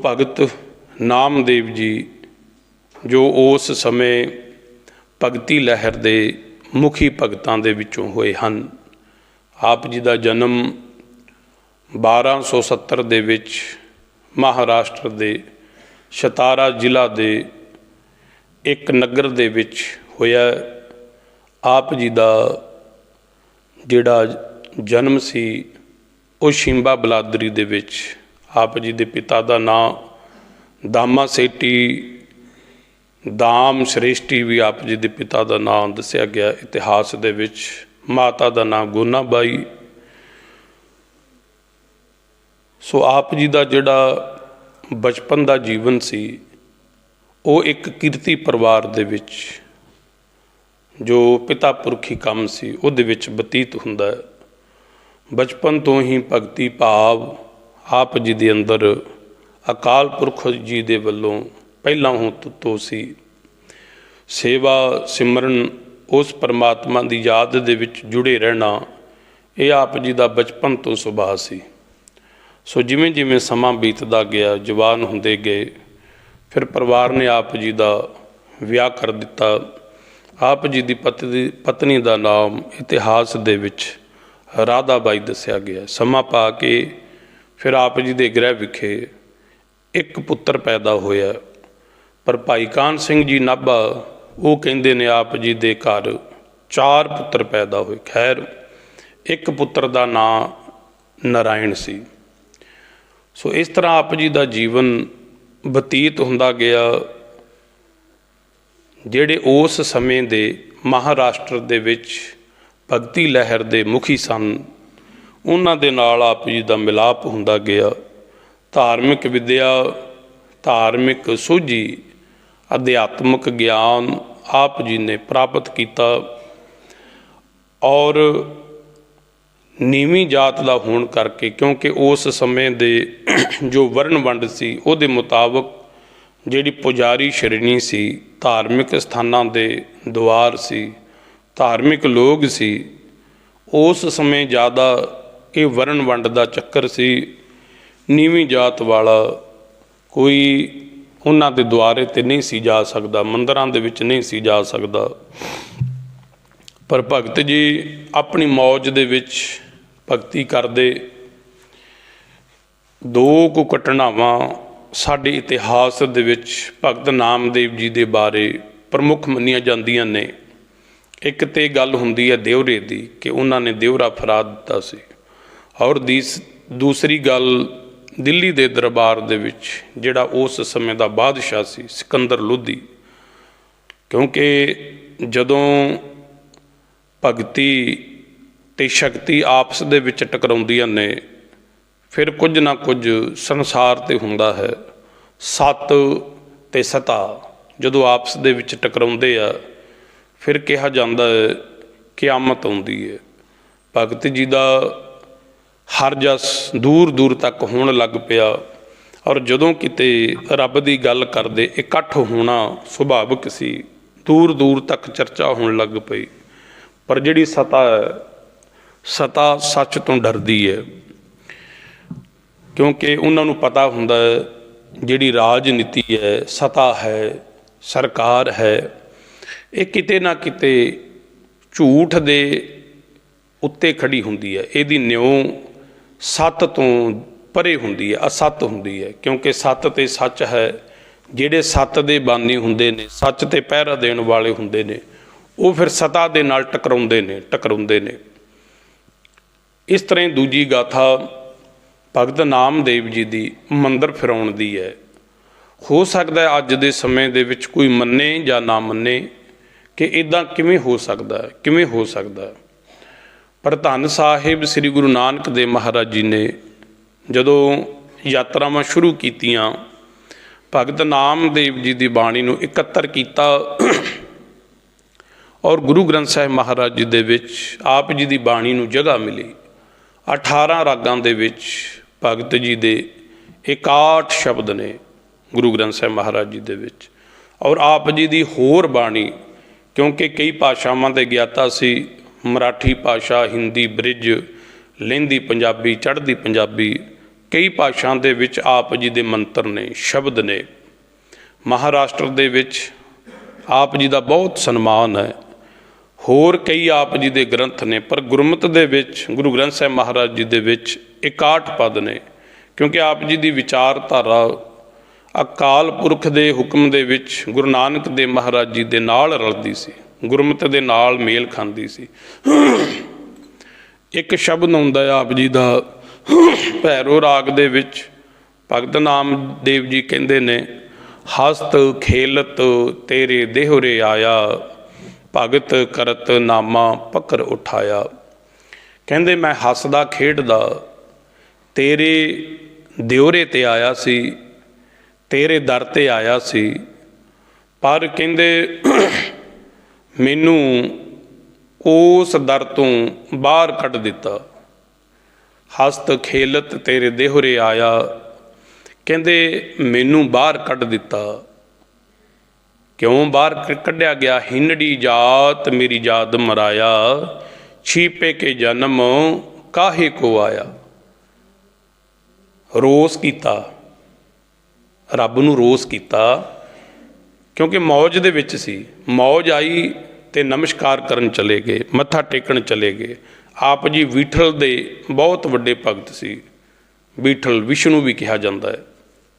भगत नामदेव जी जो उस समय भगती लहर के मुखी भगतां दे विचों होए हन। आप जी का जन्म 1270 दे विच महाराष्ट्र दे शतारा जिला दे एक नगर दे विच होया। आप जी का जिहड़ा जन्म सी वो शिंबा बलादरी दे विच। आप जी के पिता का नाम दामा सेठी दाम श्रेष्ठी भी आप जी के पिता का नाम दसिया गया इतिहास दे विच। माता का नाम गोना बाई। सो आप जी का जिहड़ा बचपन का जीवन सी वो एक किरती परिवार दे विच जो पिता पुरखी काम सी उहदे विच बतीत हुंदा है। बचपन तो ही भगती भाव आप जी दे अंदर अकाल पुरख जी दे वल्लों पहला हों तो सी। सेवा सिमरन उस परमात्मा की याद दे विच जुड़े रहना ये आप जी का बचपन तो सुभाव सी। सो जिमें जिमें समा बीतदा गया जवान हुंदे गए फिर परिवार ने आप जी का विआह कर दिता। आप जी की पत्नी का नाम इतिहास दे विच राधा बाई दसिया गया। समा पा के फिर आप जी के गृह विखे एक पुत्र पैदा होया। पर भाई कान सिंह जी नाभा वो कहते ने आप जी के घर 4 पुत्र पैदा हुए। खैर एक पुत्र का नाम नारायण सी। सो इस तरह आप जी का जीवन बतीत हुंदा गया। जिहड़े उस समय दे महाराष्ट्र दे विच भगती लहर दे मुखी सन उन्हां दे नाल आप जी का मिलाप हुंदा गया। धार्मिक विद्या धार्मिक सूझी अध्यात्मक ज्ञान आप जी ने प्राप्त किया और नीवीं जात का होने करके क्योंकि उस समय दे जो वर्ण वंड सी उहदे मुताबक जिहड़ी पुजारी श्रेणी सी धार्मिक स्थानां दे द्वार सी धार्मिक लोग सी उस समय ज़्यादा ये वर्ण वंड का चक्कर सी। नीवीं जात वाला कोई उन्हां दे द्वारे ते नहीं सी जा सकदा मंदिरां दे विच नहीं सी जा सकदा। पर भगत जी अपनी मौज दे विच भगती करदे। 2 कुछ घटनावां साडे इतिहास दे विच भगत नामदेव जी दे बारे प्रमुख मन्नियां जांदियां ने। एक ते गल हुंदी है देवरे दी कि उन्हां ने देवरा फरा दिता सी और दूसरी गल दिल्ली दे दरबार दे विच जिहड़ा उस समय दा बादशाह सी सिकंदर लोधी। क्योंकि जदों भगती ते शक्ति आपस दे विच टकराउंदियां ने फिर कुछ ना कुछ संसार ते हुंदा है। सत ते सता जदों आपस दे विच टकराउंदे आ फिर कहा जांदा है क़यामत आउंदी है। भगत जी दा हर जस दूर दूर तक होण लग पिया और जदों किते रब की गल करदे इकट्ठ होना सुभाविक सी। दूर दूर तक चर्चा होण लग पई। पर जिहड़ी सता है सता सच तो डरदी है क्योंकि उन्होंने पता हुंदा है जिहड़ी राजनीति है सता है सरकार है ये किते ना किते झूठ दे उत्ते खड़ी हुंदी है। इहदी न्यों सत तो परे हुंदी है असत हुंदी है। क्योंकि सत ते सच है जिहड़े सत दे बानी हुंदे ने सच ते पहरा देण वाले हुंदे ने वो फिर सता दे नाल टकराउंदे ने। इस तरह दूजी गाथा भगत नामदेव जी की मंदिर फिराउण दी है। हो सकता है अज दे समय दे विच कोई मन्ने या ना मन्ने कि इदां किवें हो सकदा है। पर धन साहिब श्री गुरु नानक देव महाराज जी ने जदों यात्रावां शुरू कीतियां भगत नामदेव जी की बाणी नूं इकत्तर किया और गुरु ग्रंथ साहिब महाराज जी दे विच आप जी की बाणी नूं जगह मिली। 18 रागां दे विच भगत जी दे 61 शब्द ने गुरु ग्रंथ साहिब महाराज जी दे विच और आप जी की होर बाणी क्योंकि कई भाषावां दे ज्ञाता सी मराठी भाषा हिंदी ब्रिज लहिंदी पंजाबी चढ़दी पंजाबी कई भाषाओं दे विच आप जी दे मंत्र ने, शब्द ने। महाराष्ट्र दे विच आप जी का बहुत सन्मान है। होर कई आप जी दे ग्रंथ ने, पर गुरमत दे विच गुरु ग्रंथ साहिब महाराज जी दे विच 61 पद ने, क्योंकि आप जी की विचारधारा अकाल पुरख दे हुक्म दे विच गुरु नानक देव महाराज जी दे नाल रलदी सी, गुरमत दे नाल मेल खांदी सी। एक शब्द आउंदा है आप जी दा भैरो राग दे विच, भगत नामदेव जी कहंदे ने, हस्त खेलत तेरे देहरे आया, भगत करत नामा पकर उठाया। कहंदे मैं हसदा खेडदा तेरे दिओरे ते आया सी, तेरे दर ते आया सी, पर कहंदे मैनू उस दर तो बाहर कढ़ दिता। हस्त खेलत तेरे देहरे आया, कहंदे मैनू बाहर कढ़ दिता। क्यों बाहर कढ़िया गया? हिंडड़ी जात मेरी जात मराया, छीपे के जन्म काहे को आया। रोस कीता, रब नूं रोस कीता, क्योंकि मौज दे विच सी। मौज आई ते नमस्कार करन चले गए, मत्था टेकन चले गए। आप जी विठल दे बहुत वड्डे भगत सी। विठल विष्णु भी कहा जाता है।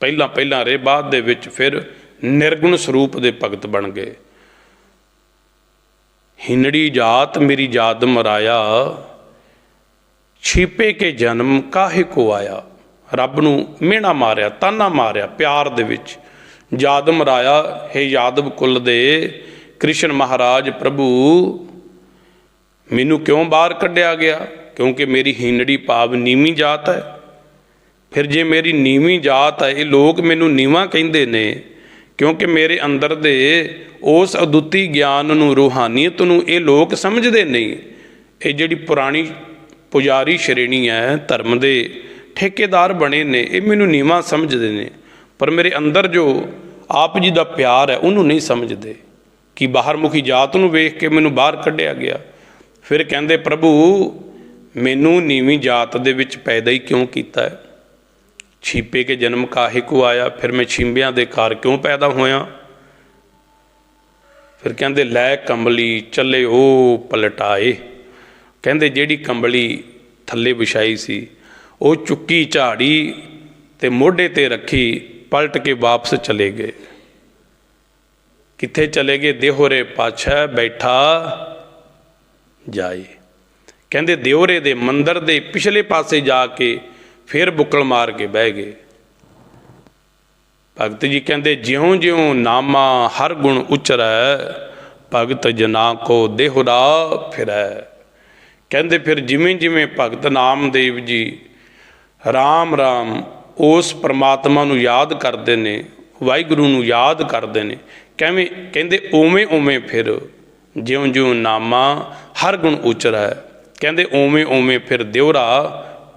पहला पहला रहे, बाद दे विच फिर निर्गुण स्वरूप दे भगत बन गए। हिंडड़ी जात मेरी जात मराया, छीपे के जन्म काहे को आया। रब नूं मिहणा मारिया, ताना मारिया प्यार दे विच। जाद मराया, हे यादव कुल दे कृष्ण महाराज प्रभु, मैनू क्यों बाहर कढ़िया गया? क्योंकि मेरी हिंडड़ी भाव नीवीं जात है। फिर जे मेरी नीवीं जात है, ये लोग मैनू नीवां कहिंदे ने, क्योंकि मेरे अंदर दे उस अदुੱਤੀ ज्ञान नूं, रूहानीयत नूं ये लोग समझते नहीं। ये जिहड़ी पुरानी पुजारी श्रेणी है, धर्म दे ठेकेदार बने ने, ये मैनू नीवां समझते ने, पर मेरे अंदर जो आप जी का प्यार है उन्होंने नहीं समझते कि बाहर मुखी जात नूं वेख के मैनू बाहर कढ़िया गया। फिर कहंदे प्रभु मैनू नीवीं जात दे विच पैदा ही क्यों कीता है? छीपे के जन्म काहे को आया। फिर मैं छींबियां दे घर क्यों पैदा होया? फिर कहंदे लै कंबली चले ओ पलटाए। कहंदे जिहड़ी कंबली थल्ले विछाई सी वो चुक्की झाड़ी ते मोढे ते रखी, पलट के वापस चले गए। कित्थे चले गए? देहोरे पाछा बैठा जाए। कहंदे देवरे दे मंदिर दे पिछले पासे जाके फिर बुक्कल मार के बह गए। भगत जी कहंदे ज्यों ज्यों नामा हर गुण उचरै, भगत जना को देहुरा फिरै। कहंदे फिर जिमें जिमें भगत नामदेव जी राम राम उस परमात्मा नूं याद करते ने, वाहिगुरू नूं याद करते ने, कहंदे उवें उवें फिर ज्यों ज्यों नामा हर गुण उचरै। कहंदे उवें उवें फिर देवरा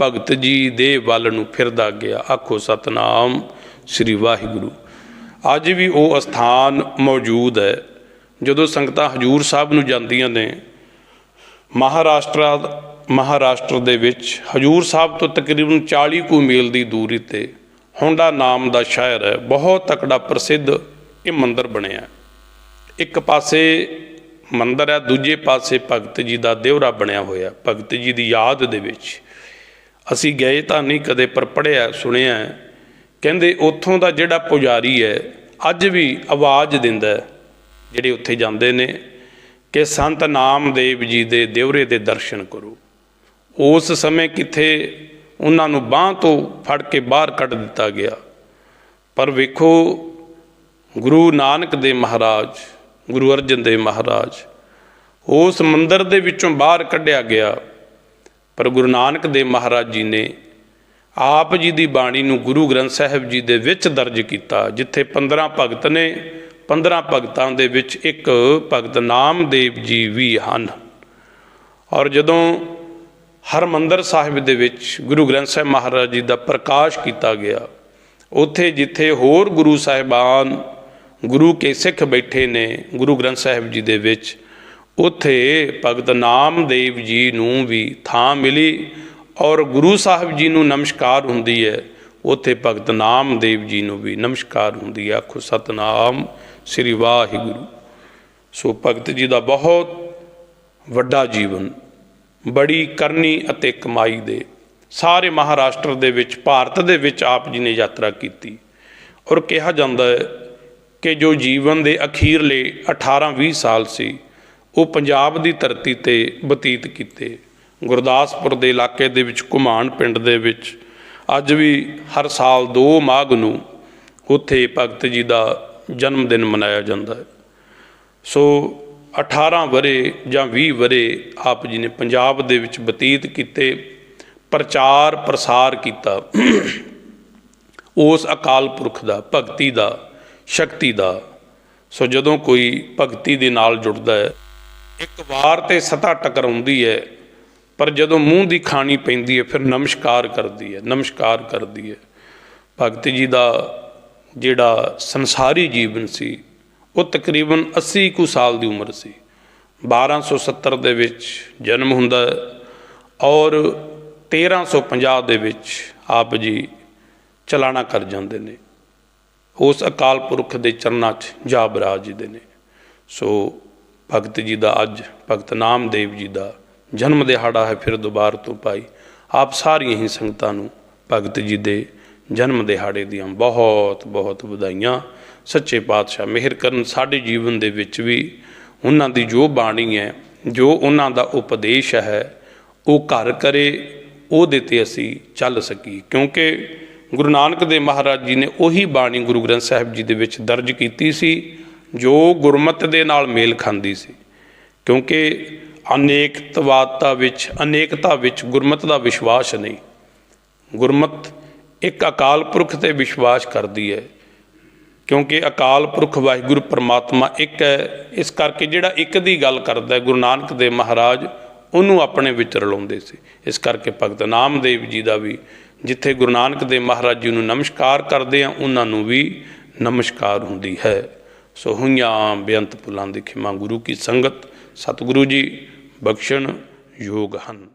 भगत जी दे वल नूं फिरदा गया। आखो सतनाम श्री वाहिगुरू। अज भी वो अस्थान मौजूद है। जदों संगतां हजूर साहब नूं जांदियां ने, महाराष्ट्र दे विच हजूर साहब तो तकरीबन 40 कुछ मील की दूरी ते होंडा नाम का शहर है, बहुत तकड़ा प्रसिद्ध ये मंदिर बनिया। एक पासे मंदिर है, दूजे पासे भगत जी का देवरा बनया होया। भगत जी की याद दे विच असी गए तो नहीं कदे, पर पढ़िया सुनिया। कहंदे उत्थों का जिहड़ा पुजारी है अज भी आवाज़ दिंदा है जिहड़े उत्थे जांदे ने कि संत नामदेव जी दे देवरे दे दर्शन करो। उस समय कित्थे उन्हां नूं बांह तो फड़ के बाहर कढ़ दिता गया, पर वेखो गुरु नानक देव महाराज, गुरु अर्जन देव महाराज उस मंदिर दे विचों बाहर कढ़िया गया, पर गुरु नानक देव महाराज जी ने आप जी की बाणी नूं गुरु ग्रंथ साहिब जी दे विच दर्ज किया। जिथे 15 भगत ने, 15 भगतां दे विच एक भगत नामदेव जी भी हन। और जदों हरमंदर साहिब दे विच गुरु ग्रंथ साहिब महाराज जी का प्रकाश किया गया, उत्थे जिथे होर गुरु साहिबान गुरु के सिख बैठे ने गुरु ग्रंथ साहिब जी दे विच, उत्थे भगत नामदेव जी नूं भी थां मिली ਔਰ ਗੁਰੂ ਸਾਹਿਬ ਜੀ ਨੂੰ ਨਮਸਕਾਰ ਹੁੰਦੀ ਹੈ, ਉੱਥੇ ਭਗਤ ਨਾਮਦੇਵ ਜੀ ਨੂੰ ਵੀ ਨਮਸਕਾਰ ਹੁੰਦੀ ਹੈ। ਆਖੋ ਸਤਨਾਮ ਸ੍ਰੀ ਵਾਹਿਗੁਰੂ। ਸੋ ਭਗਤ ਜੀ ਦਾ ਬਹੁਤ ਵੱਡਾ ਜੀਵਨ, ਬੜੀ ਕਰਨੀ ਅਤੇ ਕਮਾਈ ਦੇ ਸਾਰੇ ਮਹਾਰਾਸ਼ਟਰ ਦੇ ਵਿੱਚ, ਭਾਰਤ ਦੇ ਵਿੱਚ ਆਪ ਜੀ ਨੇ ਯਾਤਰਾ ਕੀਤੀ। ਔਰ ਕਿਹਾ ਜਾਂਦਾ ਹੈ ਕਿ ਜੋ ਜੀਵਨ ਦੇ ਅਖੀਰਲੇ 18-20 ਸਾਲ ਸੀ ਉਹ ਪੰਜਾਬ ਦੀ ਧਰਤੀ 'ਤੇ ਬਤੀਤ ਕੀਤੇ। ਗੁਰਦਾਸਪੁਰ ਦੇ ਇਲਾਕੇ ਦੇ ਵਿੱਚ ਘੁਮਾਣ ਪਿੰਡ ਦੇ ਵਿੱਚ ਅੱਜ ਵੀ ਹਰ ਸਾਲ 2 ਮਾਘ ਨੂੰ ਉੱਥੇ ਭਗਤ ਜੀ ਦਾ ਜਨਮ ਦਿਨ ਮਨਾਇਆ ਜਾਂਦਾ ਹੈ। ਸੋ 18 ਵਰ੍ਹੇ ਜਾਂ 20 ਵਰ੍ਹੇ ਆਪ ਜੀ ਨੇ ਪੰਜਾਬ ਦੇ ਵਿੱਚ ਬਤੀਤ ਕੀਤੇ, ਪ੍ਰਚਾਰ ਪ੍ਰਸਾਰ ਕੀਤਾ ਉਸ ਅਕਾਲ ਪੁਰਖ ਦਾ, ਭਗਤੀ ਦਾ, ਸ਼ਕਤੀ ਦਾ। ਸੋ ਜਦੋਂ ਕੋਈ ਭਗਤੀ ਦੇ ਨਾਲ ਜੁੜਦਾ ਹੈ, ਇੱਕ ਵਾਰ ਤੇ ਸਤਾ ਟਕਰਾਉਂਦੀ ਹੈ, ਪਰ ਜਦੋਂ ਮੂੰਹ ਦੀ ਖਾਣੀ ਪੈਂਦੀ ਹੈ ਫਿਰ ਨਮਸਕਾਰ ਕਰਦੀ ਹੈ, ਨਮਸਕਾਰ ਕਰਦੀ ਹੈ। ਭਗਤ ਜੀ ਦਾ ਜਿਹੜਾ ਸੰਸਾਰੀ ਜੀਵਨ ਸੀ ਉਹ ਤਕਰੀਬਨ 80 ਕੁ ਸਾਲ ਦੀ ਉਮਰ ਸੀ। 1270 ਦੇ ਵਿੱਚ ਜਨਮ ਹੁੰਦਾ ਔਰ 1350 ਦੇ ਵਿੱਚ ਆਪ ਜੀ ਚਲਾਣਾ ਕਰ ਜਾਂਦੇ ਨੇ, ਉਸ ਅਕਾਲ ਪੁਰਖ ਦੇ ਚਰਨਾਂ 'ਚ ਜਾ ਬਿਰਾਜਦੇ ਨੇ। ਸੋ ਭਗਤ ਜੀ ਦਾ ਅੱਜ ਭਗਤ ਨਾਮਦੇਵ ਜੀ ਦਾ ਜਨਮ ਦਿਹਾੜਾ ਹੈ। ਫਿਰ ਦੁਬਾਰਾ ਤੋਂ ਭਾਈ ਆਪ ਸਾਰੀਆਂ ਹੀ ਸੰਗਤਾਂ ਨੂੰ ਭਗਤ ਜੀ ਦੇ ਜਨਮ ਦਿਹਾੜੇ ਦੀਆਂ ਬਹੁਤ ਬਹੁਤ ਵਧਾਈਆਂ। ਸੱਚੇ ਪਾਤਸ਼ਾਹ ਮਿਹਰ ਕਰਨ ਸਾਡੇ ਜੀਵਨ ਦੇ ਵਿੱਚ ਵੀ ਉਹਨਾਂ ਦੀ ਜੋ ਬਾਣੀ ਹੈ, ਜੋ ਉਹਨਾਂ ਦਾ ਉਪਦੇਸ਼ ਹੈ, ਉਹ ਘਰ ਕਰੇ, ਉਹਦੇ 'ਤੇ ਅਸੀਂ ਚੱਲ ਸਕੀਏ। ਕਿਉਂਕਿ ਗੁਰੂ ਨਾਨਕ ਦੇਵ ਮਹਾਰਾਜ ਜੀ ਨੇ ਉਹੀ ਬਾਣੀ ਗੁਰੂ ਗ੍ਰੰਥ ਸਾਹਿਬ ਜੀ ਦੇ ਵਿੱਚ ਦਰਜ ਕੀਤੀ ਸੀ ਜੋ ਗੁਰਮਤ ਦੇ ਨਾਲ ਮੇਲ ਖਾਂਦੀ ਸੀ। ਕਿਉਂਕਿ ਅਨੇਕਤਾ ਵਿੱਚ ਗੁਰਮਤ ਦਾ ਵਿਸ਼ਵਾਸ ਨਹੀਂ। ਗੁਰਮਤ ਇੱਕ ਅਕਾਲ ਪੁਰਖ 'ਤੇ ਵਿਸ਼ਵਾਸ ਕਰਦੀ ਹੈ, ਕਿਉਂਕਿ ਅਕਾਲ ਪੁਰਖ ਵਾਹਿਗੁਰੂ ਪਰਮਾਤਮਾ ਇੱਕ ਹੈ। ਇਸ ਕਰਕੇ ਜਿਹੜਾ ਇੱਕ ਦੀ ਗੱਲ ਕਰਦਾ ਗੁਰੂ ਨਾਨਕ ਦੇਵ ਮਹਾਰਾਜ ਉਹਨੂੰ ਆਪਣੇ ਵਿੱਚ ਰਲਾਉਂਦੇ ਸੀ। ਇਸ ਕਰਕੇ ਭਗਤ ਨਾਮਦੇਵ ਜੀ ਦਾ ਵੀ ਜਿੱਥੇ ਗੁਰੂ ਨਾਨਕ ਦੇਵ ਮਹਾਰਾਜ ਜੀ ਨੂੰ ਨਮਸਕਾਰ ਕਰਦੇ ਆ, ਉਹਨਾਂ ਨੂੰ ਵੀ ਨਮਸਕਾਰ ਹੁੰਦੀ ਹੈ। ਸੋ ਹੋਈਆਂ ਬੇਅੰਤ ਭੁੱਲਾਂ ਦੀ ਖਿਮਾ ਗੁਰੂ ਕੀ ਸੰਗਤ, ਸਤਿਗੁਰੂ ਜੀ ਬਖਸ਼ਣ ਯੋਗ ਹਨ।